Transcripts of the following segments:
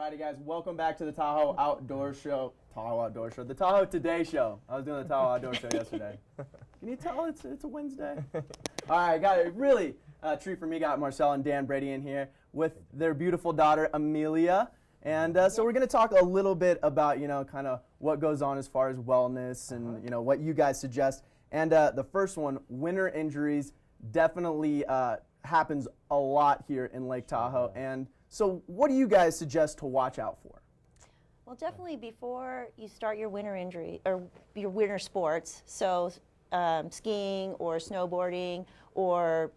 Alrighty, guys, welcome back to the Tahoe Outdoor Show. The Tahoe Today Show. I was doing the Tahoe Outdoor Show yesterday. Can you tell it's a Wednesday? All right, got it. Really treat for me. Got Marcel and Dan Brady in here with their beautiful daughter Amelia, and so we're gonna talk a little bit about kind of what goes on as far as wellness and what you guys suggest. And the first one, winter injuries, definitely happens a lot here in Lake Tahoe. And so what do you guys suggest to watch out for? Well, definitely before you start your winter injury or your winter sports, so skiing or snowboarding or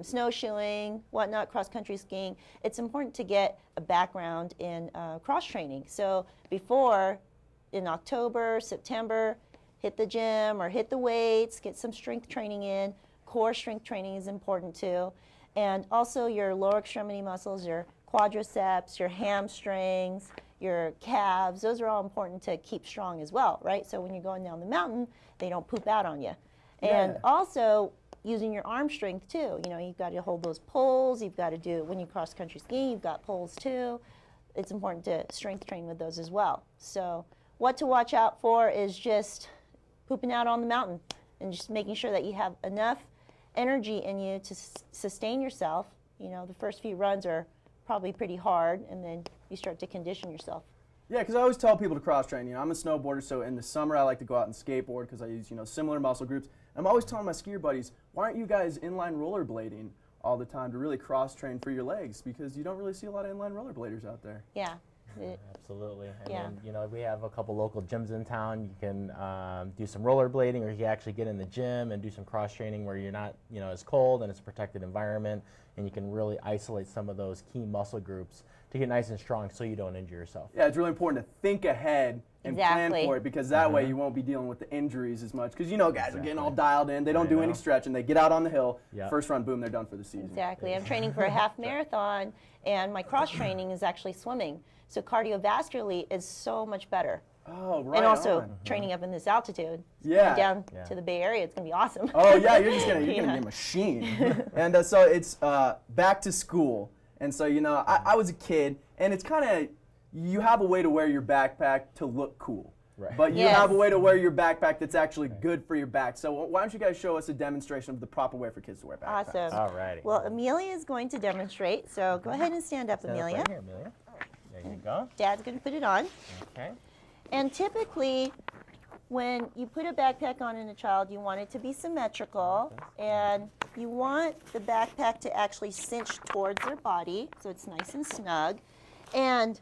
snowshoeing, whatnot, cross-country skiing, it's important to get a background in cross-training. So before, in October, September, hit the gym or hit the weights, get some strength training in. Core strength training is important too. And also your lower extremity muscles, your quadriceps, your hamstrings, your calves, those are all important to keep strong as well, right? So when you're going down the mountain, they don't poop out on you. And also using your arm strength too. You've got to hold those poles, you've got to do, when you cross country skiing, you've got poles too. It's important to strength train with those as well. So what to watch out for is just pooping out on the mountain and just making sure that you have enough energy in you to sustain yourself. The first few runs are probably pretty hard, and then you start to condition yourself. Yeah, because I always tell people to cross-train. I'm a snowboarder, so in the summer I like to go out and skateboard because I use similar muscle groups. And I'm always telling my skier buddies, why aren't you guys inline rollerblading all the time to really cross-train for your legs? Because you don't really see a lot of inline rollerbladers out there. Yeah. Absolutely. And then, we have a couple local gyms in town. You can do some rollerblading, or you can actually get in the gym and do some cross training where you're not, as cold and it's a protected environment, and you can really isolate some of those key muscle groups to get nice and strong so you don't injure yourself. Yeah, it's really important to think ahead and plan for it, because that way you won't be dealing with the injuries as much. Because guys are getting all dialed in. They don't do any stretching. They get out on the hill. First run, boom, they're done for the season. Exactly. I'm training for a half marathon, and my cross training is actually swimming. So cardiovascularly is so much better. Oh, right. And also training up in this altitude. Yeah. Down to the Bay Area, it's going to be awesome. Oh, yeah, you're gonna be a machine. And so it's back to school. And so, I was a kid, and it's kind of, you have a way to wear your backpack to look cool. Right. But you have a way to wear your backpack that's actually good for your back. So why don't you guys show us a demonstration of the proper way for kids to wear backpacks? Awesome. All righty. Well, Amelia is going to demonstrate, so go ahead and stand up, Amelia. Right here, Amelia. There you go. Dad's going to put it on. Okay. And typically, when you put a backpack on in a child, you want it to be symmetrical, and you want the backpack to actually cinch towards their body, so it's nice and snug. And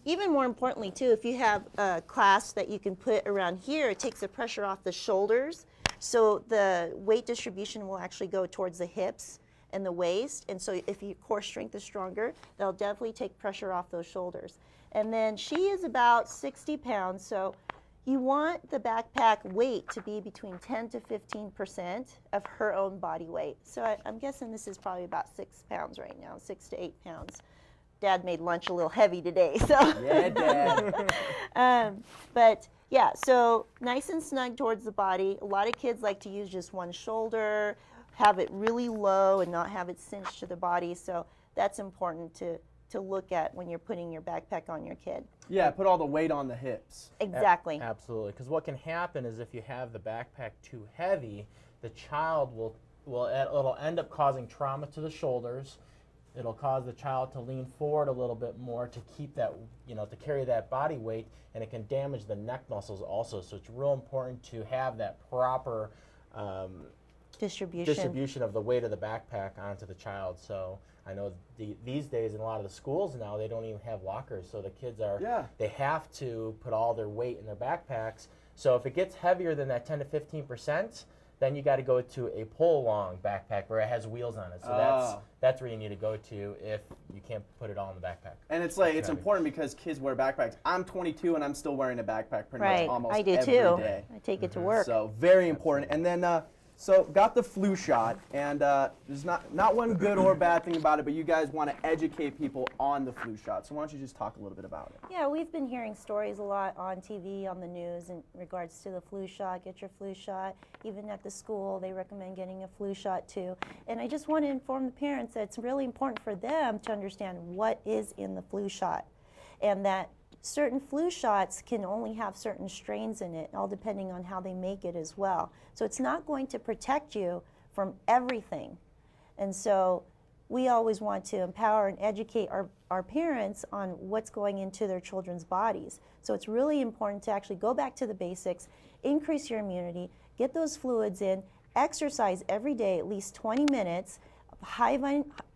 even more importantly, too, if you have a clasp that you can put around here, it takes the pressure off the shoulders, so the weight distribution will actually go towards the hips and the waist, and so if your core strength is stronger, that'll definitely take pressure off those shoulders. And then she is about 60 pounds, so you want the backpack weight to be between 10 to 15% of her own body weight. So I'm guessing this is probably about 6 pounds right now, 6 to 8 pounds. Dad made lunch a little heavy today, so. Yeah, Dad. But yeah, so nice and snug towards the body. A lot of kids like to use just one shoulder, have it really low and not have it cinched to the body. So that's important to look at when you're putting your backpack on your kid. Yeah, put all the weight on the hips. Exactly. Absolutely, because what can happen is if you have the backpack too heavy, the child it'll end up causing trauma to the shoulders. It'll cause the child to lean forward a little bit more to keep that, to carry that body weight, and it can damage the neck muscles also. So it's real important to have that proper distribution of the weight of the backpack onto the child. So I know these days in a lot of the schools now, they don't even have lockers, so the kids they have to put all their weight in their backpacks. So if it gets heavier than that 10 to 15%, then you got to go to a pull-along backpack where it has wheels on it. So that's where you need to go to if you can't put it all in the backpack. And it's important because kids wear backpacks. I'm 22 and I'm still wearing a backpack pretty much almost I do every too. day. I take it to work. So very important. And then so got the flu shot, and there's not one good or bad thing about it, but you guys want to educate people on the flu shot. So why don't you just talk a little bit about it? Yeah, we've been hearing stories a lot on TV, on the news in regards to the flu shot. Get your flu shot. Even at the school, they recommend getting a flu shot too. And I just want to inform the parents that it's really important for them to understand what is in the flu shot. and that certain flu shots can only have certain strains in it, all depending on how they make it as well. So it's not going to protect you from everything. And so we always want to empower and educate our parents on what's going into their children's bodies. So it's really important to actually go back to the basics, increase your immunity, get those fluids in, exercise every day at least 20 minutes, high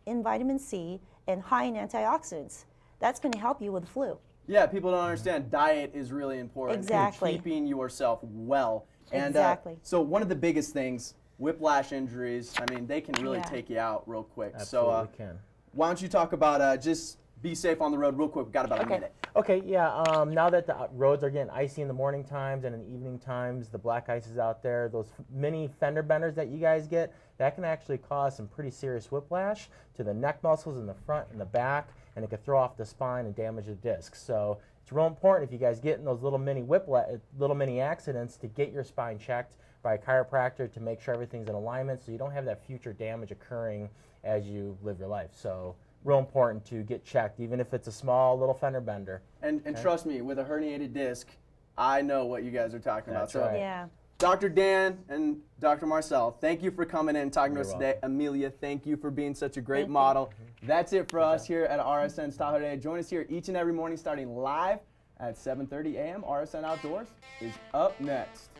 in vitamin C and high in antioxidants. That's going to help you with flu. Yeah, people don't understand diet is really important. Exactly. In keeping yourself well. And, exactly. So one of the biggest things, whiplash injuries, I mean, they can really take you out real quick. Absolutely can. Why don't you talk about just be safe on the road real quick. We've got about a minute. Okay, yeah. Now that the roads are getting icy in the morning times and in the evening times, the black ice is out there, those mini fender benders that you guys get, that can actually cause some pretty serious whiplash to the neck muscles in the front and the back, and it can throw off the spine and damage the discs. So it's real important if you guys get in those little mini accidents to get your spine checked by a chiropractor to make sure everything's in alignment so you don't have that future damage occurring as you live your life. So real important to get checked, even if it's a small little fender bender. And trust me, with a herniated disc, I know what you guys are talking about. So, yeah. Dr. Dan and Dr. Marcel, thank you for coming in and talking to us today. Amelia, thank you for being such a great model. That's it for us here at RSN's Tahoe Today. Join us here each and every morning starting live at 7:30 a.m. RSN Outdoors is up next.